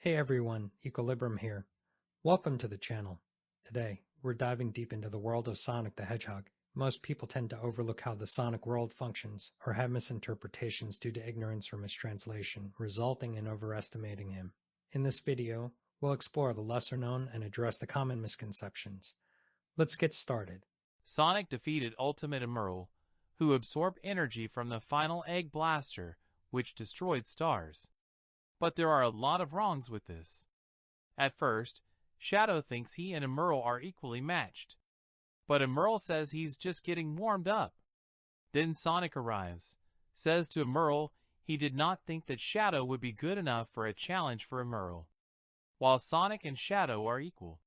Hey everyone, Equilibrium here. Welcome to the channel. Today, we're diving deep into the world of Sonic the Hedgehog. Most people tend to overlook how the Sonic world functions, or have misinterpretations due to ignorance or mistranslation, resulting in overestimating him. In this video, we'll explore the lesser known and address the common misconceptions. Let's get started. Sonic defeated Ultimate Emerl, who absorbed energy from the final Egg Blaster, which destroyed stars. But there are a lot of wrongs with this. At first, Shadow thinks he and Emerl are equally matched. But Emerl says he's just getting warmed up. Then Sonic arrives, says to Emerl he did not think that Shadow would be good enough for a challenge for Emerl, while Sonic and Shadow are equal.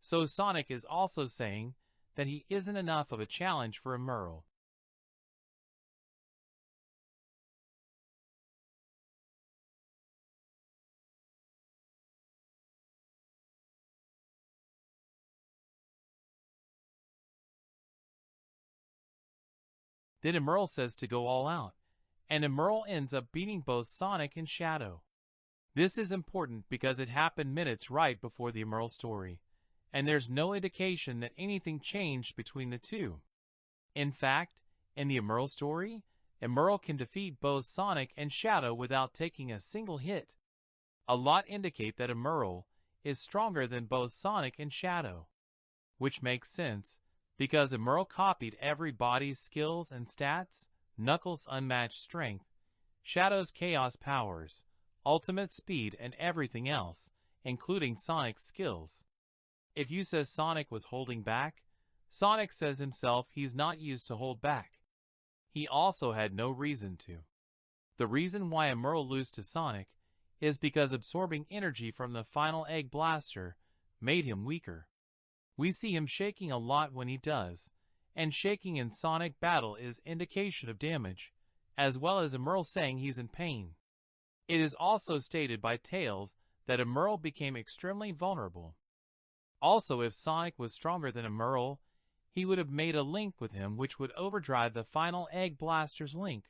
So Sonic is also saying that he isn't enough of a challenge for Emerl. Then Emerl says to go all out, and Emerl ends up beating both Sonic and Shadow. This is important because it happened minutes right before the Emerl story, and there's no indication that anything changed between the two. In fact, in the Emerl story, Emerl can defeat both Sonic and Shadow without taking a single hit. A lot indicate that Emerl is stronger than both Sonic and Shadow, which makes sense because Emerl copied everybody's skills and stats: Knuckles' unmatched strength, Shadow's chaos powers, ultimate speed, and everything else, including Sonic's skills. If you says Sonic was holding back, Sonic says himself he's not used to hold back. He also had no reason to. The reason why Emerl loses to Sonic is because absorbing energy from the final Egg Blaster made him weaker. We see him shaking a lot when he does, and shaking in Sonic battle is indication of damage, as well as Emerl saying he's in pain. It is also stated by Tails that Emerl became extremely vulnerable. Also, if Sonic was stronger than Emerl, he would have made a link with him which would overdrive the final Egg Blaster's link,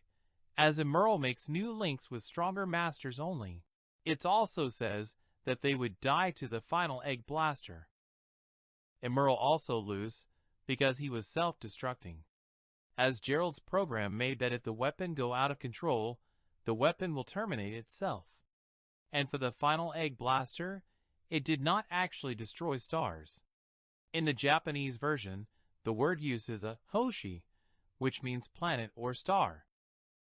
as Emerl makes new links with stronger masters only. It also says that they would die to the final Egg Blaster. Emerl also loses because he was self-destructing, as Gerald's program made that if the weapon go out of control, the weapon will terminate itself. And for the final Egg Blaster, it did not actually destroy stars. In the Japanese version, the word used is a hoshi, which means planet or star.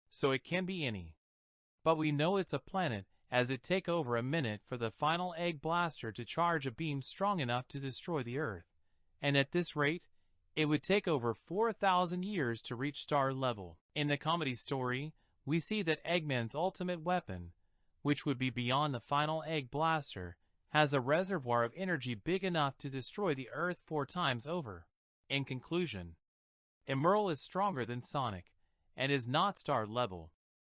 So it can be any. But we know it's a planet as it take over a minute for the final Egg Blaster to charge a beam strong enough to destroy the Earth. And at this rate, it would take over 4,000 years to reach star level. In the comedy story, we see that Eggman's ultimate weapon, which would be beyond the final Egg Blaster, has a reservoir of energy big enough to destroy the Earth 4 times over. In conclusion, Emerl is stronger than Sonic, and is not star level.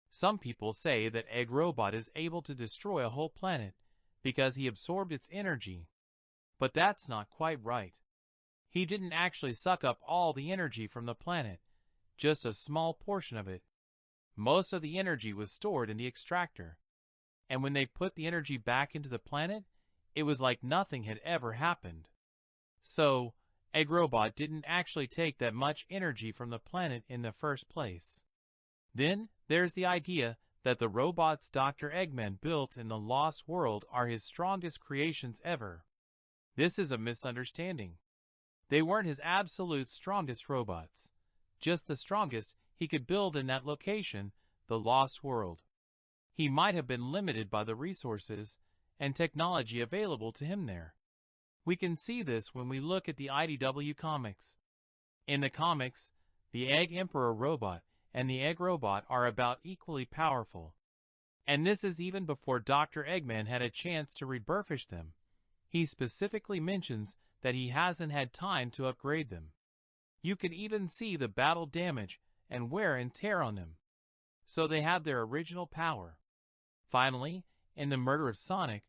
Some people say that Egg Robot is able to destroy a whole planet because he absorbed its energy. But that's not quite right. He didn't actually suck up all the energy from the planet, just a small portion of it. Most of the energy was stored in the extractor. And when they put the energy back into the planet, it was like nothing had ever happened. So, Egg Robot didn't actually take that much energy from the planet in the first place. Then, there's the idea that the robots Dr. Eggman built in the Lost World are his strongest creations ever. This is a misunderstanding. They weren't his absolute strongest robots, just the strongest he could build in that location, the Lost World. He might have been limited by the resources and technology available to him there. We can see this when we look at the IDW comics. In the comics, the Egg Emperor robot and the Egg Robot are about equally powerful. And this is even before Dr. Eggman had a chance to rebuffish them. He specifically mentions that he hasn't had time to upgrade them. You can even see the battle damage and wear and tear on them. So they have their original power. Finally, in the murder of Sonic,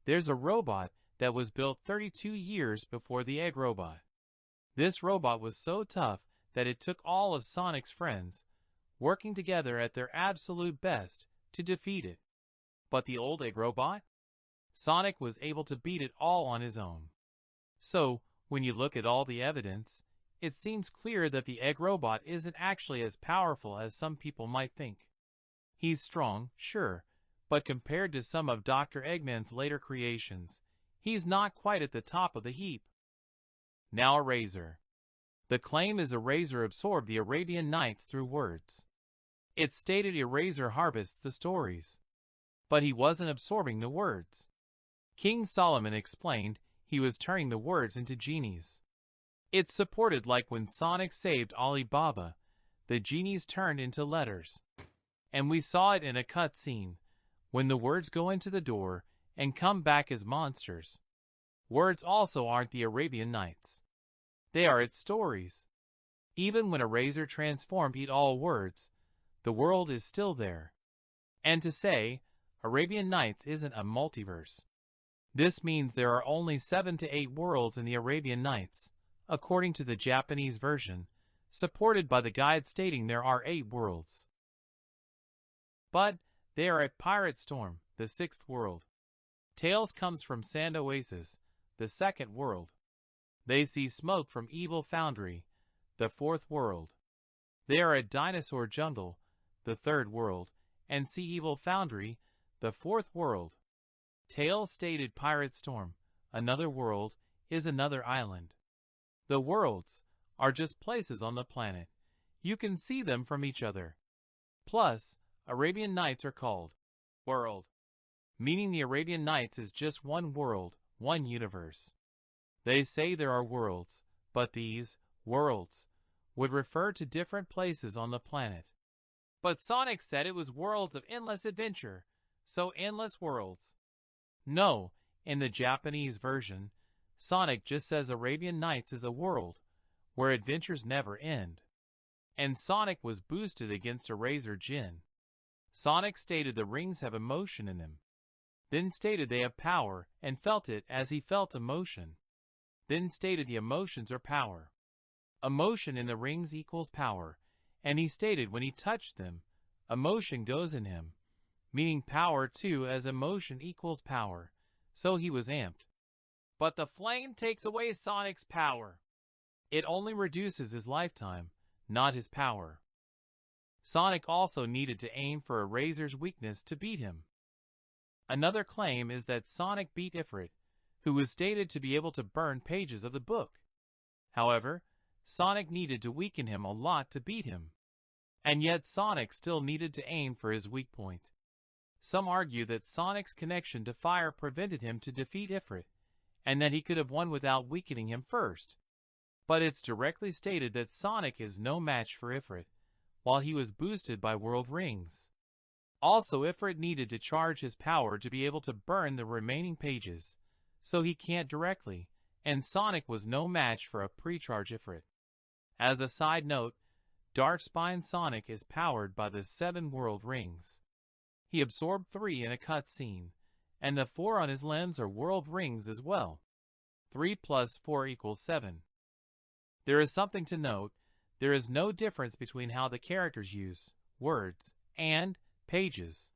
there's a robot that was built 32 years before the Egg Robot. This robot was so tough that it took all of Sonic's friends, working together at their absolute best, to defeat it. But the old Egg Robot? Sonic was able to beat it all on his own. So, when you look at all the evidence, it seems clear that the egg robot isn't actually as powerful as some people might think. He's strong, sure, but compared to some of Dr. Eggman's later creations, he's not quite at the top of the heap. Now Eraser. The claim is Eraser absorbed the Arabian Nights through words. It's stated Eraser harvests the stories. But he wasn't absorbing the words. King Solomon explained he was turning the words into genies. It's supported like when Sonic saved Ali Baba, the genies turned into letters. And we saw it in a cutscene, when the words go into the door and come back as monsters. Words also aren't the Arabian Nights. They are its stories. Even when Eraser transformed eat all words, the world is still there. And to say, Arabian Nights isn't a multiverse. This means there are only 7 to 8 worlds in the Arabian Nights, according to the Japanese version, supported by the guide stating there are 8 worlds. But they are at Pirate Storm, the 6th world. Tails comes from Sand Oasis, the 2nd world. They see smoke from Evil Foundry, the 4th world. They are at Dinosaur Jungle, the 3rd world, and see Evil Foundry, the 4th world. Tails stated Pirate Storm, another world, is another island. The worlds are just places on the planet. You can see them from each other. Plus, Arabian Nights are called world, meaning the Arabian Nights is just one world, one universe. They say there are worlds, but these worlds would refer to different places on the planet. But Sonic said it was worlds of endless adventure, so endless worlds. No, in the Japanese version, Sonic just says Arabian Nights is a world where adventures never end. And Sonic was boosted against Eraser Jin. Sonic stated the rings have emotion in them. Then stated they have power and felt it as he felt emotion. Then stated the emotions are power. Emotion in the rings equals power, and he stated when he touched them, emotion goes in him, meaning power too as emotion equals power, so he was amped. But the flame takes away Sonic's power. It only reduces his lifetime, not his power. Sonic also needed to aim for Eraser's weakness to beat him. Another claim is that Sonic beat Ifrit, who was stated to be able to burn pages of the book. However, Sonic needed to weaken him a lot to beat him. And yet Sonic still needed to aim for his weak point. Some argue that Sonic's connection to fire prevented him to defeat Ifrit, and that he could have won without weakening him first. But it's directly stated that Sonic is no match for Ifrit, while he was boosted by World Rings. Also, Ifrit needed to charge his power to be able to burn the remaining pages, so he can't directly, and Sonic was no match for a pre-charge Ifrit. As a side note, Darkspine Sonic is powered by the 7 World Rings. He absorbed 3 in a cutscene, and the 4 on his limbs are World Rings as well. 3 plus 4 equals 7. There is something to note. There is no difference between how the characters use words and pages.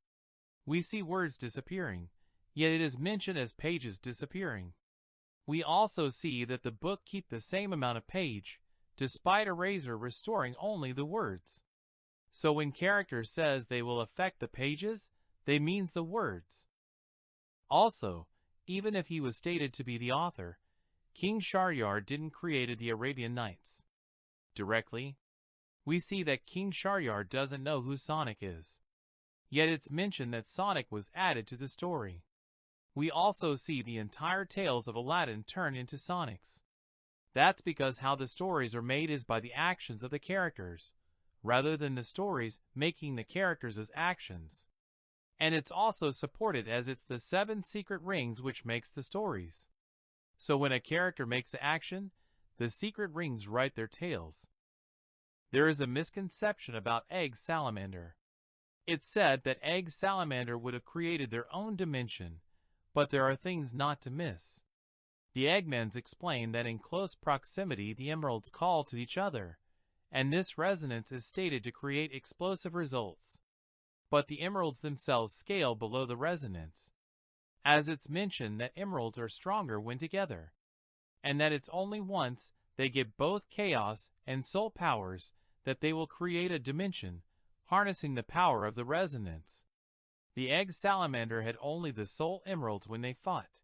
We see words disappearing, yet it is mentioned as pages disappearing. We also see that the book keep the same amount of page, despite Eraser restoring only the words. So when character says they will affect the pages, they means the words. Also, even if he was stated to be the author, King Shahryar didn't create the Arabian Nights. Directly, we see that King Shahryar doesn't know who Sonic is. Yet it's mentioned that Sonic was added to the story. We also see the entire tales of Aladdin turn into Sonic's. That's because how the stories are made is by the actions of the characters, rather than the stories making the characters as actions. And it's also supported as it's the 7 secret rings which makes the stories. So when a character makes an action, the secret rings write their tales. There is a misconception about Egg Salamander. It's said that Egg Salamander would have created their own dimension, but there are things not to miss. The Eggmans explain that in close proximity the emeralds call to each other, and this resonance is stated to create explosive results. But the emeralds themselves scale below the resonance. as it's mentioned that emeralds are stronger when together, and that it's only once they get both chaos and soul powers that they will create a dimension, harnessing the power of the resonance. The egg salamander had only the soul emeralds when they fought.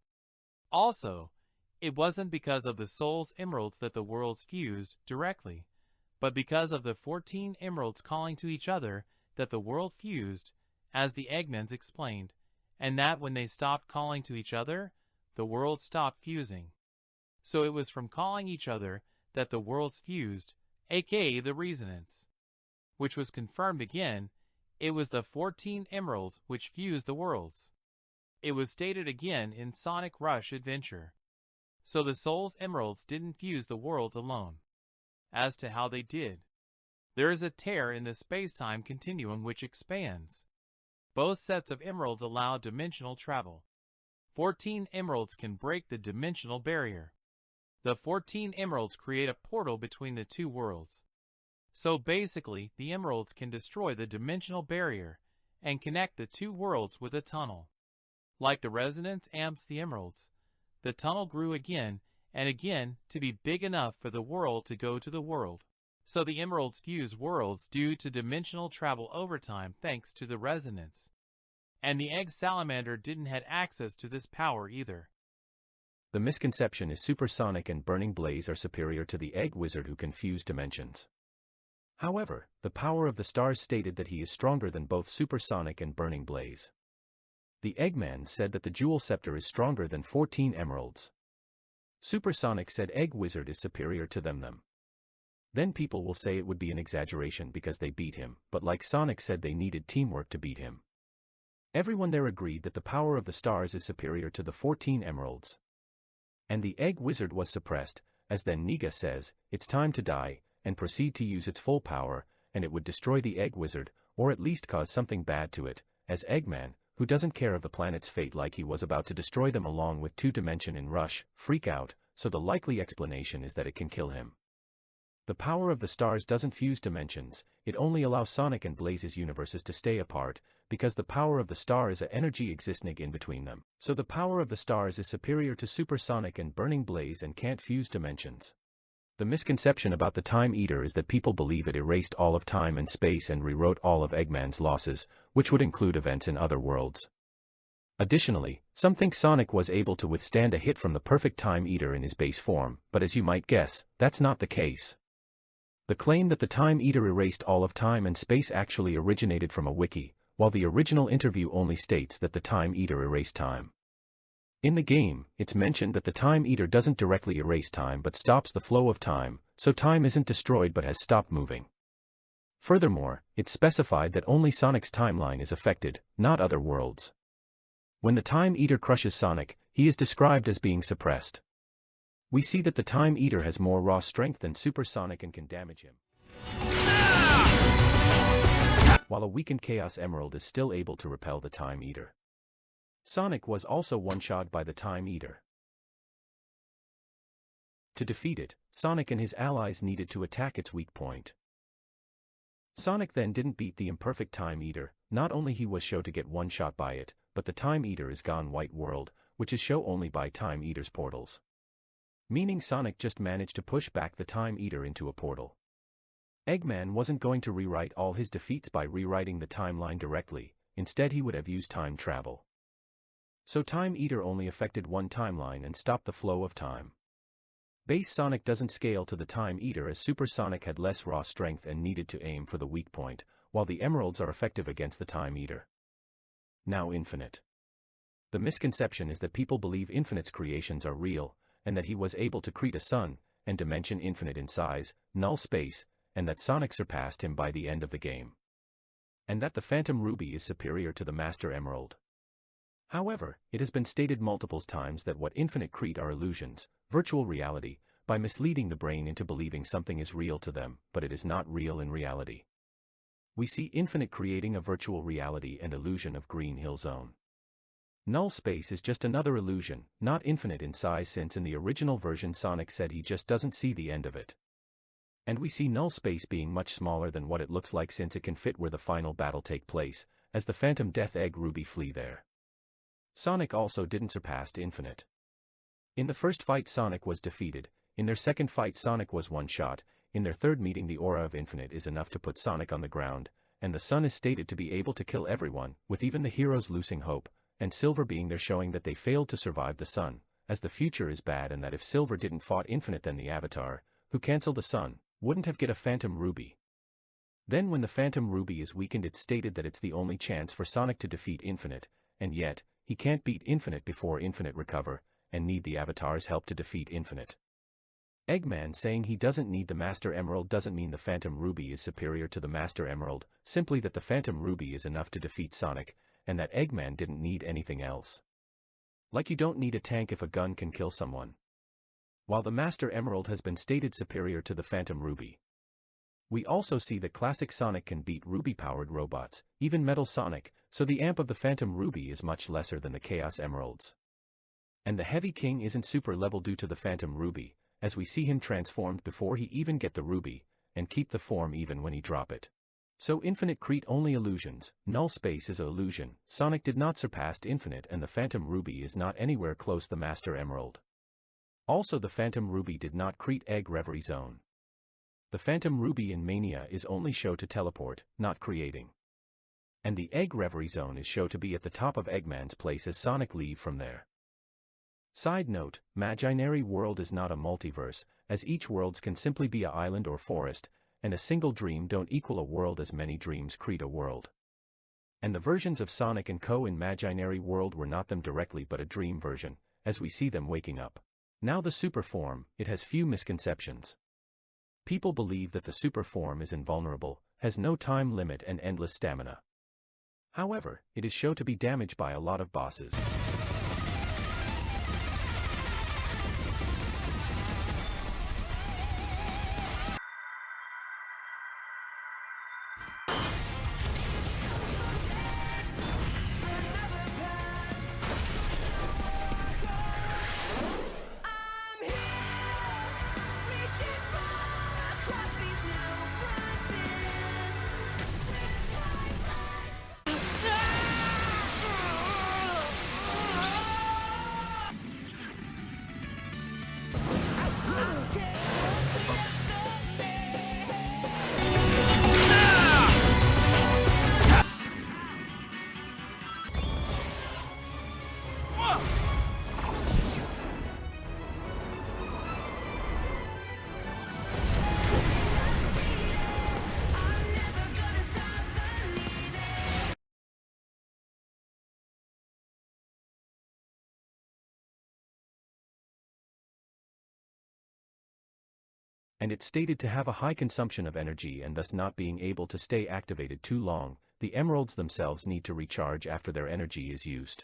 Also, it wasn't because of the soul's emeralds that the worlds fused directly, but because of the 14 emeralds calling to each other that the world fused, as the Eggmans explained, and that when they stopped calling to each other, the world stopped fusing. So it was from calling each other that the worlds fused, aka the resonance. Which was confirmed again, it was the 14 emeralds which fused the worlds. It was stated again in Sonic Rush Adventure. So the soul's emeralds didn't fuse the worlds alone. As to how they did, there is a tear in the space-time continuum which expands. Both sets of emeralds allow dimensional travel. 14 emeralds can break the dimensional barrier. The 14 emeralds create a portal between the two worlds. So basically, the emeralds can destroy the dimensional barrier and connect the two worlds with a tunnel. Like the resonance amps the emeralds, the tunnel grew again and again to be big enough for the world to go to the world. So the emeralds fuse worlds due to dimensional travel over time thanks to the resonance. And the egg salamander didn't have access to this power either. The misconception is Supersonic and Burning Blaze are superior to the Egg Wizard who can fuse dimensions. However, the power of the stars stated that he is stronger than both Supersonic and Burning Blaze. The Eggman said that the Jewel Scepter is stronger than 14 emeralds. Supersonic said Egg Wizard is superior to them. Then people will say it would be an exaggeration because they beat him, but like Sonic said they needed teamwork to beat him. Everyone there agreed that the power of the stars is superior to the 14 emeralds. And the Egg Wizard was suppressed, as then Niga says, it's time to die, and proceed to use its full power, and it would destroy the Egg Wizard, or at least cause something bad to it, as Eggman, who doesn't care of the planet's fate like he was about to destroy them along with Two-Dimension in Rush, freak out, so the likely explanation is that it can kill him. The power of the stars doesn't fuse dimensions, it only allows Sonic and Blaze's universes to stay apart, because the power of the star is an energy existing in between them. So the power of the stars is superior to Supersonic and Burning Blaze and can't fuse dimensions. The misconception about the Time Eater is that people believe it erased all of time and space and rewrote all of Eggman's losses, which would include events in other worlds. Additionally, some think Sonic was able to withstand a hit from the perfect Time Eater in his base form, but as you might guess, that's not the case. The claim that the Time Eater erased all of time and space actually originated from a wiki, while the original interview only states that the Time Eater erased time. In the game, it's mentioned that the Time Eater doesn't directly erase time but stops the flow of time, so time isn't destroyed but has stopped moving. Furthermore, it's specified that only Sonic's timeline is affected, not other worlds. When the Time Eater crushes Sonic, he is described as being suppressed. We see that the Time Eater has more raw strength than Supersonic and can damage him. While a weakened Chaos Emerald is still able to repel the Time Eater. Sonic was also one-shot by the Time Eater. To defeat it, Sonic and his allies needed to attack its weak point. Sonic then didn't beat the imperfect Time Eater, not only he was shown to get one-shot by it, but the Time Eater is gone white world, which is shown only by Time Eater's portals. Meaning Sonic just managed to push back the Time Eater into a portal. Eggman wasn't going to rewrite all his defeats by rewriting the timeline directly, instead he would have used time travel. So Time Eater only affected one timeline and stopped the flow of time. Base Sonic doesn't scale to the Time Eater as Super Sonic had less raw strength and needed to aim for the weak point, while the emeralds are effective against the Time Eater. Now Infinite. The misconception is that people believe Infinite's creations are real, and that he was able to create a sun, and dimension infinite in size, null space, and that Sonic surpassed him by the end of the game. And that the Phantom Ruby is superior to the Master Emerald. However, it has been stated multiple times that what Infinite create are illusions, virtual reality, by misleading the brain into believing something is real to them, but it is not real in reality. We see Infinite creating a virtual reality and illusion of Green Hill Zone. Null space is just another illusion, not infinite in size since in the original version Sonic said he just doesn't see the end of it. And we see null space being much smaller than what it looks like since it can fit where the final battle take place, as the Phantom Death Egg Ruby flee there. Sonic also didn't surpass Infinite. In the first fight Sonic was defeated, in their second fight Sonic was one-shot, in their third meeting the aura of Infinite is enough to put Sonic on the ground, and the Sun is stated to be able to kill everyone, with even the heroes losing hope, and Silver being there showing that they failed to survive the Sun, as the future is bad and that if Silver didn't fought Infinite then the Avatar, who cancelled the Sun, wouldn't have get a Phantom Ruby. Then when the Phantom Ruby is weakened it's stated that it's the only chance for Sonic to defeat Infinite, and yet, he can't beat Infinite before Infinite recover, and need the Avatar's help to defeat Infinite. Eggman saying he doesn't need the Master Emerald doesn't mean the Phantom Ruby is superior to the Master Emerald, simply that the Phantom Ruby is enough to defeat Sonic, and that Eggman didn't need anything else. Like you don't need a tank if a gun can kill someone. While the Master Emerald has been stated superior to the Phantom Ruby. We also see that classic Sonic can beat Ruby-powered robots, even Metal Sonic, so the amp of the Phantom Ruby is much lesser than the Chaos Emeralds. And the Heavy King isn't super level due to the Phantom Ruby, as we see him transformed before he even get the Ruby, and keep the form even when he drop it. So Infinite create only illusions, null space is an illusion, Sonic did not surpass Infinite and the Phantom Ruby is not anywhere close the Master Emerald. Also the Phantom Ruby did not create Egg Reverie Zone. The Phantom Ruby in Mania is only show to teleport, not creating. And the Egg Reverie Zone is show to be at the top of Eggman's place as Sonic leave from there. Side note, Imaginary World is not a multiverse, as each worlds can simply be a island or forest, and a single dream don't equal a world as many dreams create a world. And the versions of Sonic and Co. in Imaginary World were not them directly but a dream version, as we see them waking up. Now the super form, it has few misconceptions. People believe that the super form is invulnerable, has no time limit and endless stamina. However, it is shown to be damaged by a lot of bosses. And it's stated to have a high consumption of energy and thus not being able to stay activated too long, the emeralds themselves need to recharge after their energy is used.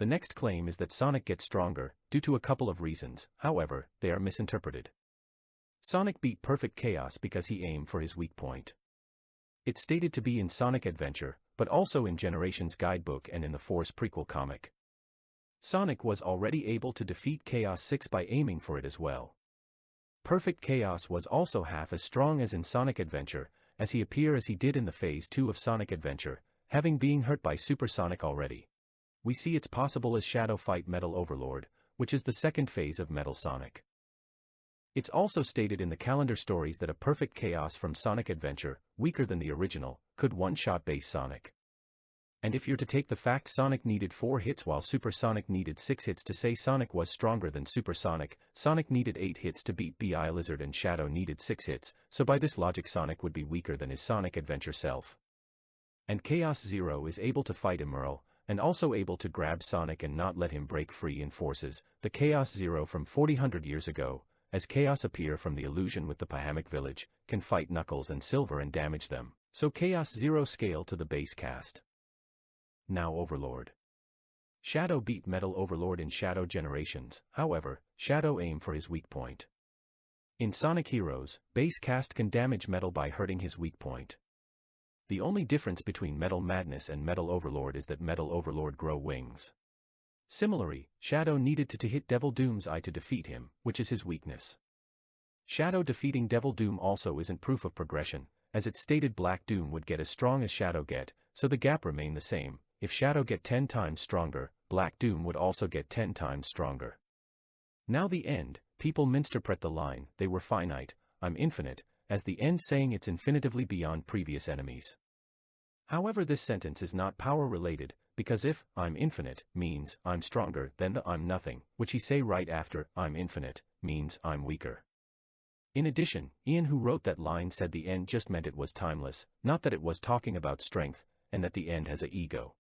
The next claim is that Sonic gets stronger, due to a couple of reasons, however, they are misinterpreted. Sonic beat Perfect Chaos because he aimed for his weak point. It's stated to be in Sonic Adventure, but also in Generations Guidebook and in the Force prequel comic. Sonic was already able to defeat Chaos 6 by aiming for it as well. Perfect Chaos was also half as strong as in Sonic Adventure, as he appeared as he did in the Phase 2 of Sonic Adventure, having been hurt by Super Sonic already. We see it's possible as Shadow fight Metal Overlord, which is the second phase of Metal Sonic. It's also stated in the calendar stories that a Perfect Chaos from Sonic Adventure, weaker than the original, could one-shot base Sonic. And if you're to take the fact Sonic needed 4 hits while Super Sonic needed 6 hits to say Sonic was stronger than Super Sonic, Sonic needed 8 hits to beat Bi Lizard and Shadow needed 6 hits, so by this logic Sonic would be weaker than his Sonic Adventure self. And Chaos Zero is able to fight Emerald, and also able to grab Sonic and not let him break free in forces, the Chaos Zero from 400 years ago, as Chaos appear from the illusion with the Pahamik village, can fight Knuckles and Silver and damage them, so Chaos Zero scale to the base cast. Now Overlord. Shadow beat Metal Overlord in Shadow Generations, however, Shadow aimed for his weak point. In Sonic Heroes, Base Cast can damage Metal by hurting his weak point. The only difference between Metal Madness and Metal Overlord is that Metal Overlord grow wings. Similarly, Shadow needed to hit Devil Doom's eye to defeat him, which is his weakness. Shadow defeating Devil Doom also isn't proof of progression, as it stated Black Doom would get as strong as Shadow get, so the gap remained the same. If Shadow get 10 times stronger, Black Doom would also get 10 times stronger. Now the end, people misinterpret the line, they were finite, I'm infinite, as the end saying it's infinitively beyond previous enemies. However, this sentence is not power related, because if I'm infinite means I'm stronger than the I'm nothing, which he say right after I'm infinite means I'm weaker. In addition, Ian who wrote that line said the end just meant it was timeless, not that it was talking about strength, and that the end has a ego.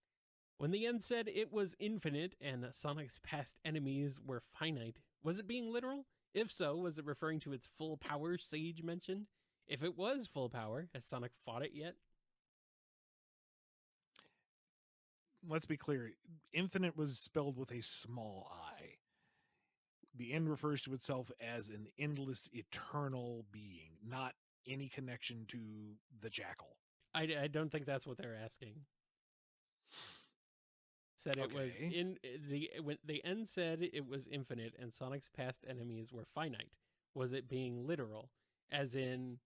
When the end said it was infinite and Sonic's past enemies were finite, was it being literal? If so, was it referring to its full power Sage mentioned? If it was full power, has Sonic fought it yet? Let's be clear, infinite was spelled with a small I. The end refers to itself as an endless, eternal being, not any connection to the jackal. I don't think that's what they're asking. Said it was in when the end said it was infinite and Sonic's past enemies were finite. Was it being literal? As in,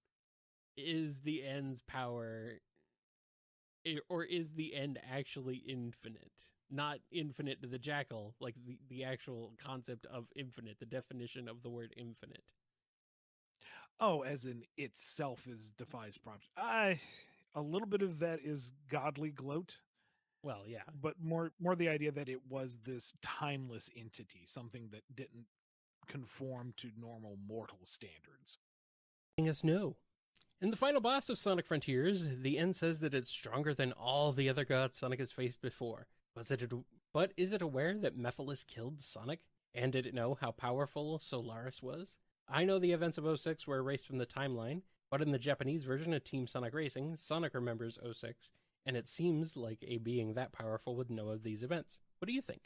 is the end's power, or is the end actually infinite? Not infinite to the jackal, like the actual concept of infinite, the definition of the word infinite. Oh, as in itself is defies props. A little bit of that is godly gloat. Well, yeah. But more the idea that it was this timeless entity, something that didn't conform to normal mortal standards. Us know. In the final boss of Sonic Frontiers, the end says that it's stronger than all the other gods Sonic has faced before. But is it aware that Mephiles killed Sonic? And did it know how powerful Solaris was? I know the events of 06 were erased from the timeline, but in the Japanese version of Team Sonic Racing, Sonic remembers 06, and it seems like a being that powerful would know of these events. What do you think?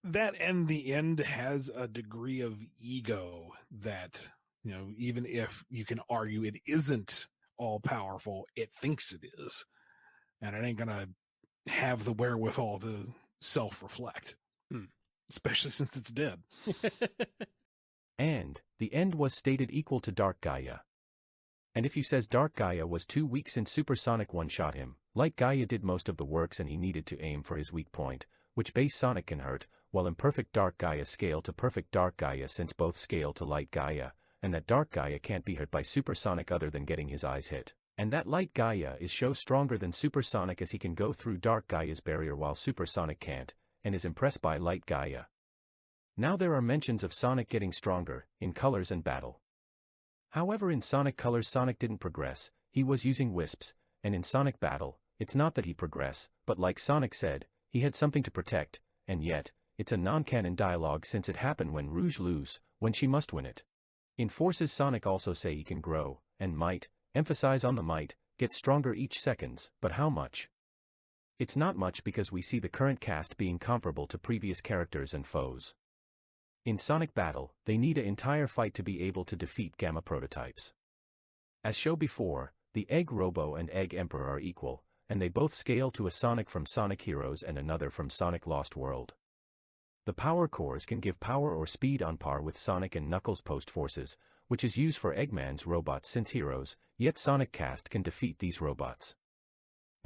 That and the end has a degree of ego that, even if you can argue it isn't all powerful, it thinks it is. And it ain't going to have the wherewithal to self-reflect, especially since it's dead. And the end was stated equal to Dark Gaia. And if you says Dark Gaia was too weak since Super Sonic one-shot him, Light Gaia did most of the works and he needed to aim for his weak point, which base Sonic can hurt, while imperfect Dark Gaia scale to perfect Dark Gaia since both scale to Light Gaia, and that Dark Gaia can't be hurt by Super Sonic other than getting his eyes hit. And that Light Gaia is show stronger than Super Sonic as he can go through Dark Gaia's barrier while Super Sonic can't, and is impressed by Light Gaia. Now there are mentions of Sonic getting stronger, in Colors and Battle. However, in Sonic Colors Sonic didn't progress, he was using wisps, and in Sonic Battle, it's not that he progress, but like Sonic said, he had something to protect, and yet, it's a non-canon dialogue since it happened when Rouge lose, when she must win it. In Forces Sonic also say he can grow, and might, emphasize on the might, get stronger each seconds, but how much? It's not much because we see the current cast being comparable to previous characters and foes. In Sonic Battle, they need an entire fight to be able to defeat Gamma prototypes. As shown before, the Egg Robo and Egg Emperor are equal, and they both scale to a Sonic from Sonic Heroes and another from Sonic Lost World. The power cores can give power or speed on par with Sonic and Knuckles' post forces, which is used for Eggman's robots since Heroes, yet Sonic Cast can defeat these robots.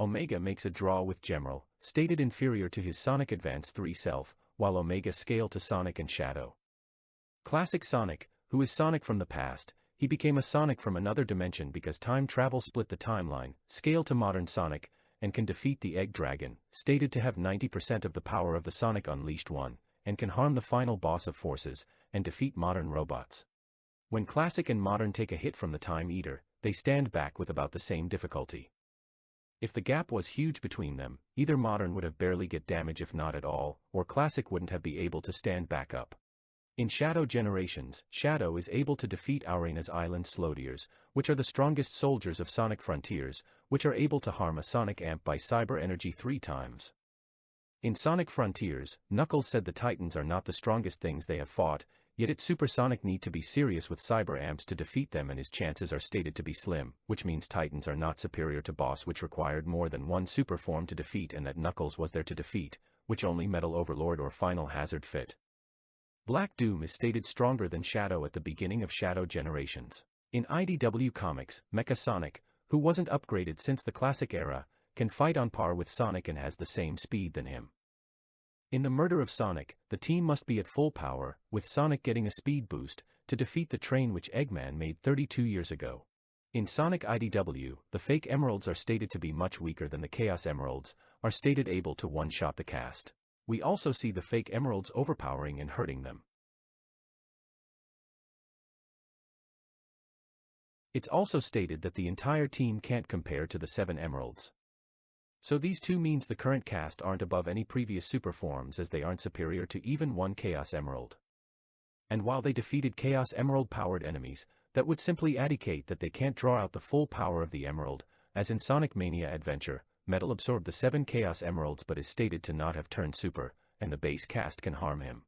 Omega makes a draw with Gemerl, stated inferior to his Sonic Advance 3 self, while Omega scale to Sonic and Shadow. Classic Sonic, who is Sonic from the past, he became a Sonic from another dimension because time travel split the timeline, scale to modern Sonic, and can defeat the Egg Dragon, stated to have 90% of the power of the Sonic Unleashed one, and can harm the final boss of Forces, and defeat modern robots. When Classic and Modern take a hit from the Time Eater, they stand back with about the same difficulty. If the gap was huge between them, either Modern would have barely get damage if not at all, or Classic wouldn't have been able to stand back up. In Shadow Generations, Shadow is able to defeat Aurena's Island Slowdiers, which are the strongest soldiers of Sonic Frontiers, which are able to harm a Sonic Amp by Cyber Energy 3 times. In Sonic Frontiers, Knuckles said the Titans are not the strongest things they have fought, yet its Supersonic need to be serious with Cyber Amps to defeat them, and his chances are stated to be slim, which means Titans are not superior to Boss, which required more than one super form to defeat, and that Knuckles was there to defeat, which only Metal Overlord or Final Hazard fit. Black Doom is stated stronger than Shadow at the beginning of Shadow Generations. In IDW Comics, Mecha Sonic, who wasn't upgraded since the classic era, can fight on par with Sonic and has the same speed than him. In the murder of Sonic, the team must be at full power, with Sonic getting a speed boost, to defeat the train which Eggman made 32 years ago. In Sonic IDW, the fake emeralds are stated to be much weaker than the Chaos Emeralds, are stated able to one-shot the cast. We also see the fake emeralds overpowering and hurting them. It's also stated that the entire team can't compare to the 7 emeralds. So these two means the current cast aren't above any previous super forms, as they aren't superior to even one Chaos Emerald. And while they defeated Chaos Emerald-powered enemies, that would simply indicate that they can't draw out the full power of the Emerald, as in Sonic Mania Adventure, Metal absorbed the 7 Chaos Emeralds but is stated to not have turned super, and the base cast can harm him.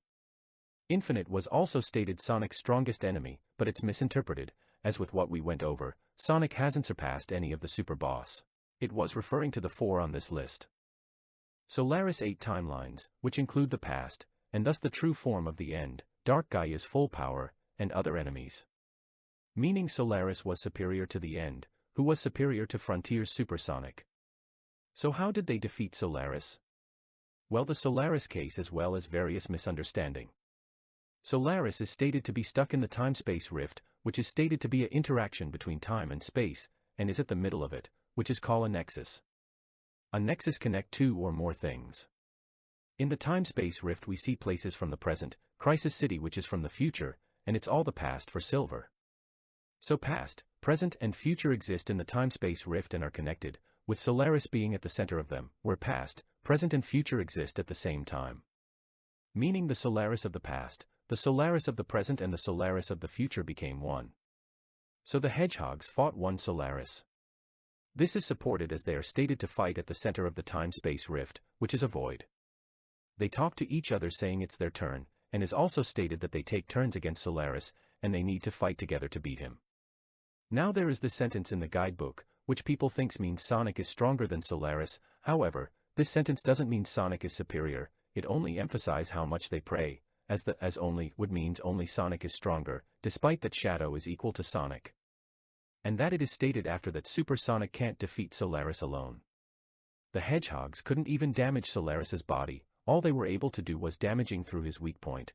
Infinite was also stated Sonic's strongest enemy, but it's misinterpreted, as with what we went over, Sonic hasn't surpassed any of the super boss. It was referring to the 4 on this list. Solaris 8 timelines, which include the past, and thus the true form of the end, Dark Gaia's full power, and other enemies. Meaning Solaris was superior to the end, who was superior to Frontier's Supersonic. So how did they defeat Solaris? Well, the Solaris case as well as various misunderstanding. Solaris is stated to be stuck in the time-space rift, which is stated to be an interaction between time and space, and is at the middle of it, which is called a nexus. A nexus connect two or more things. In the time-space rift we see places from the present, Crisis City which is from the future, and it's all the past for Silver. So past, present and future exist in the time-space rift and are connected, with Solaris being at the center of them, where past, present and future exist at the same time. Meaning the Solaris of the past, the Solaris of the present and the Solaris of the future became one. So the Hedgehogs fought one Solaris. This is supported as they are stated to fight at the center of the time-space rift, which is a void. They talk to each other saying it's their turn, and is also stated that they take turns against Solaris, and they need to fight together to beat him. Now there is this sentence in the guidebook, which people thinks means Sonic is stronger than Solaris. However, this sentence doesn't mean Sonic is superior, it only emphasizes how much they pray, as the as only would means only Sonic is stronger, despite that Shadow is equal to Sonic. And that it is stated after that Super Sonic can't defeat Solaris alone. The Hedgehogs couldn't even damage Solaris's body, all they were able to do was damaging through his weak point.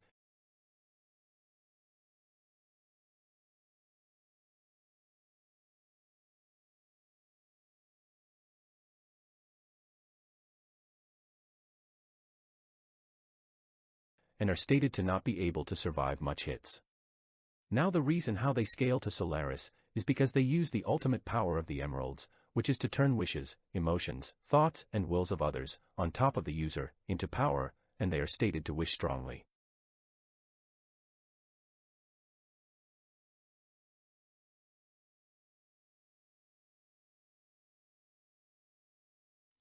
And are stated to not be able to survive much hits. Now the reason how they scale to Solaris is because they use the ultimate power of the emeralds, which is to turn wishes, emotions, thoughts, and wills of others, on top of the user, into power, and they are stated to wish strongly.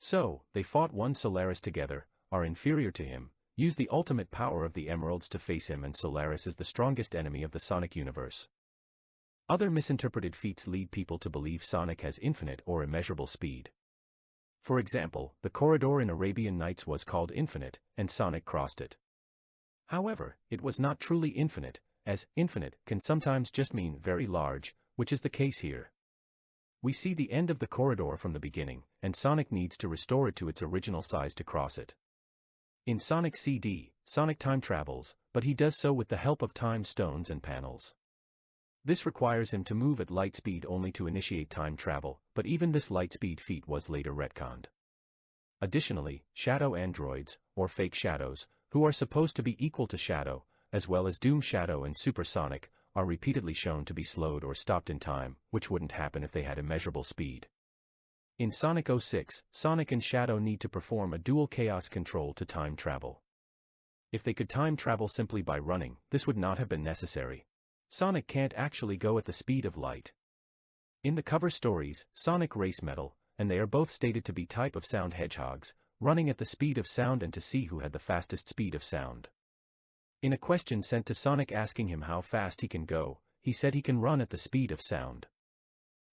So, they fought one Solaris together, are inferior to him, use the ultimate power of the emeralds to face him, and Solaris is the strongest enemy of the Sonic universe. Other misinterpreted feats lead people to believe Sonic has infinite or immeasurable speed. For example, the corridor in Arabian Nights was called infinite, and Sonic crossed it. However, it was not truly infinite, as infinite can sometimes just mean very large, which is the case here. We see the end of the corridor from the beginning, and Sonic needs to restore it to its original size to cross it. In Sonic CD, Sonic time travels, but he does so with the help of time stones and panels. This requires him to move at light speed only to initiate time travel, but even this light speed feat was later retconned. Additionally, Shadow androids, or fake shadows, who are supposed to be equal to Shadow, as well as Doom Shadow and Super Sonic, are repeatedly shown to be slowed or stopped in time, which wouldn't happen if they had immeasurable speed. In Sonic 06, Sonic and Shadow need to perform a dual chaos control to time travel. If they could time travel simply by running, this would not have been necessary. Sonic can't actually go at the speed of light. In the cover stories, Sonic race Metal, and they are both stated to be type of sound hedgehogs, running at the speed of sound and to see who had the fastest speed of sound. In a question sent to Sonic asking him how fast he can go, he said he can run at the speed of sound.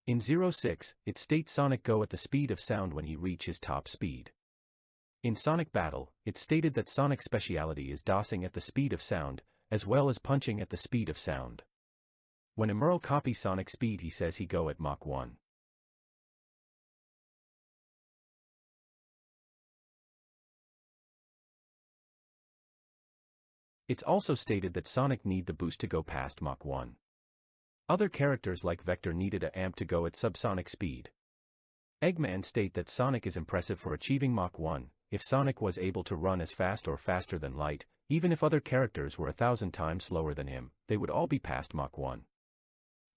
In 06, it states Sonic go at the speed of sound when he reach his top speed. In Sonic Battle, it stated that Sonic's speciality is dosing at the speed of sound, as well as punching at the speed of sound. When Emerl copies Sonic's speed he says he go at Mach 1. It's also stated that Sonic need the boost to go past Mach 1. Other characters like Vector needed a amp to go at subsonic speed. Eggman state that Sonic is impressive for achieving Mach 1, if Sonic was able to run as fast or faster than light, even if other characters were 1,000 times slower than him, they would all be past Mach 1.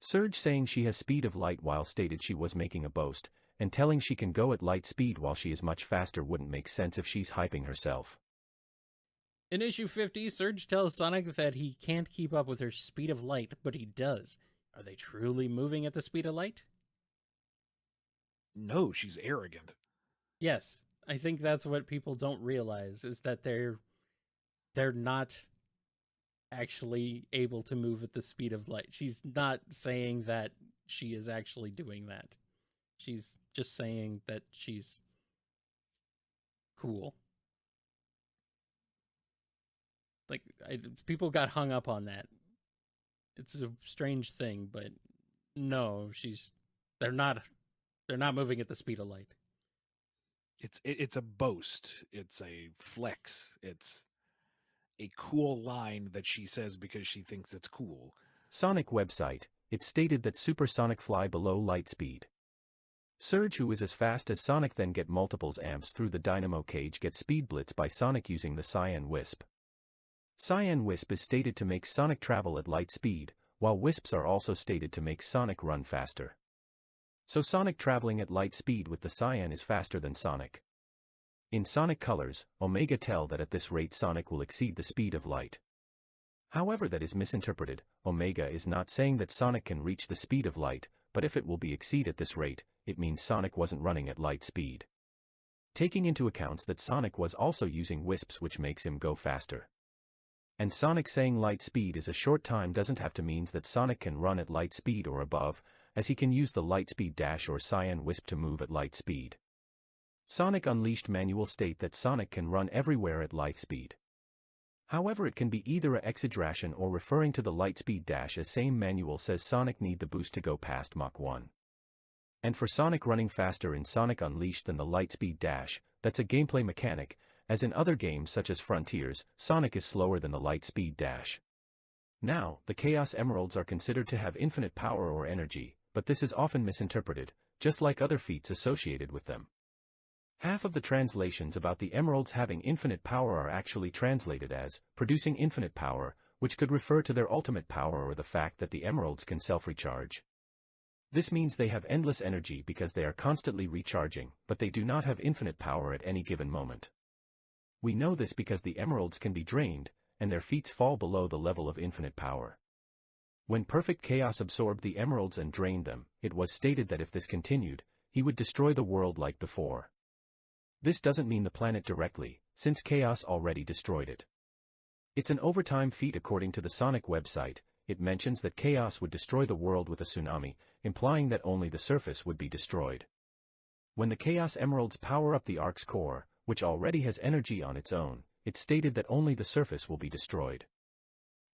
Surge saying she has speed of light while stated she was making a boast, and telling she can go at light speed while she is much faster wouldn't make sense if she's hyping herself. In issue 50, Surge tells Sonic that he can't keep up with her speed of light, but he does. Are they truly moving at the speed of light? No, she's arrogant. Yes, I think that's what people don't realize, is that they're not actually able to move at the speed of light. She's not saying that she is actually doing that. She's just saying that she's cool. Like, people got hung up on that. It's a strange thing, but no, they're not moving at the speed of light. It's a boast. It's a flex. It's a cool line that she says because she thinks it's cool. Sonic website, it stated that Supersonic fly below light speed. Surge, who is as fast as Sonic, then get multiples amps through the dynamo cage, get speed blitz by Sonic using the Cyan Wisp. Cyan Wisp is stated to make Sonic travel at light speed, while Wisps are also stated to make Sonic run faster. So Sonic traveling at light speed with the Cyan is faster than Sonic. In Sonic Colors, Omega tell that at this rate Sonic will exceed the speed of light. However, that is misinterpreted. Omega is not saying that Sonic can reach the speed of light, but if it will be exceed at this rate, it means Sonic wasn't running at light speed. Taking into account that Sonic was also using Wisps, which makes him go faster. And Sonic saying light speed is a short time doesn't have to means that Sonic can run at light speed or above, as he can use the Lightspeed Dash or Cyan Wisp to move at light speed. Sonic Unleashed manual state that Sonic can run everywhere at light speed. However, it can be either a exaggeration or referring to the Lightspeed Dash, as same manual says Sonic need the boost to go past Mach 1. And for Sonic running faster in Sonic Unleashed than the Lightspeed Dash, that's a gameplay mechanic, as in other games such as Frontiers, Sonic is slower than the Lightspeed Dash. Now, the Chaos Emeralds are considered to have infinite power or energy, but this is often misinterpreted, just like other feats associated with them. Half of the translations about the emeralds having infinite power are actually translated as producing infinite power, which could refer to their ultimate power or the fact that the emeralds can self-recharge. This means they have endless energy because they are constantly recharging, but they do not have infinite power at any given moment. We know this because the emeralds can be drained, and their feats fall below the level of infinite power. When Perfect Chaos absorbed the emeralds and drained them, it was stated that if this continued, he would destroy the world like before. This doesn't mean the planet directly, since Chaos already destroyed it. It's an overtime feat according to the Sonic website. It mentions that Chaos would destroy the world with a tsunami, implying that only the surface would be destroyed. When the Chaos Emeralds power up the Ark's core, which already has energy on its own, it's stated that only the surface will be destroyed.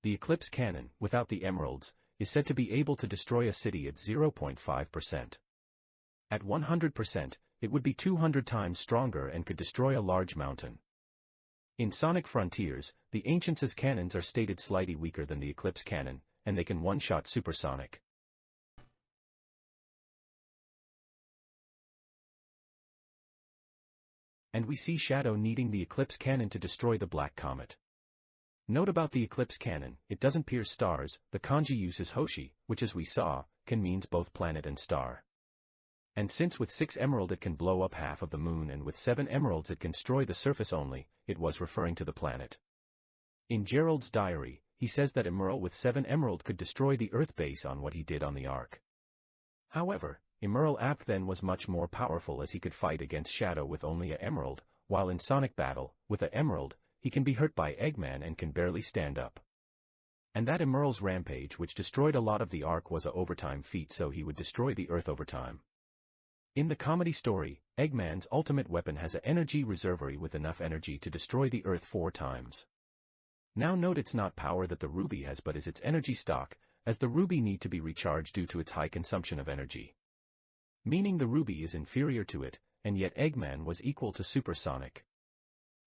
The Eclipse Cannon, without the emeralds, is said to be able to destroy a city at 0.5%. At 100%, it would be 200 times stronger and could destroy a large mountain. In Sonic Frontiers, the Ancients' cannons are stated slightly weaker than the Eclipse Cannon, and they can one-shot Supersonic. And we see Shadow needing the Eclipse Cannon to destroy the Black Comet. Note about the Eclipse Cannon, it doesn't pierce stars. The kanji uses Hoshi, which as we saw, can means both planet and star. And since with 6 emerald it can blow up half of the moon and with 7 emeralds it can destroy the surface only, it was referring to the planet. In Gerald's diary, he says that Emerald with 7 emerald could destroy the Earth base on what he did on the Ark. However, Emerald App then was much more powerful as he could fight against Shadow with only a emerald, while in Sonic battle, with a Emerald, he can be hurt by Eggman and can barely stand up. And that Emerald's rampage which destroyed a lot of the Ark was a overtime feat, so he would destroy the Earth over time. In the comedy story, Eggman's ultimate weapon has an energy reservoir with enough energy to destroy the Earth 4 times. Now note it's not power that the Ruby has but is its energy stock, as the Ruby need to be recharged due to its high consumption of energy. Meaning the Ruby is inferior to it, and yet Eggman was equal to Super Sonic.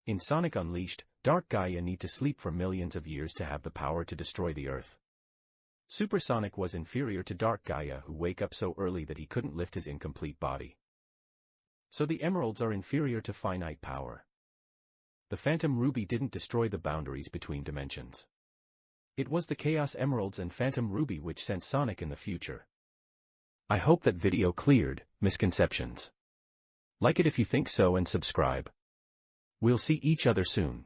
In Sonic Unleashed, Dark Gaia need to sleep for millions of years to have the power to destroy the Earth. Super Sonic was inferior to Dark Gaia, who wake up so early that he couldn't lift his incomplete body. So the Emeralds are inferior to finite power. The Phantom Ruby didn't destroy the boundaries between dimensions. It was the Chaos Emeralds and Phantom Ruby which sent Sonic in the future. I hope that video cleared misconceptions. Like it if you think so and subscribe. We'll see each other soon.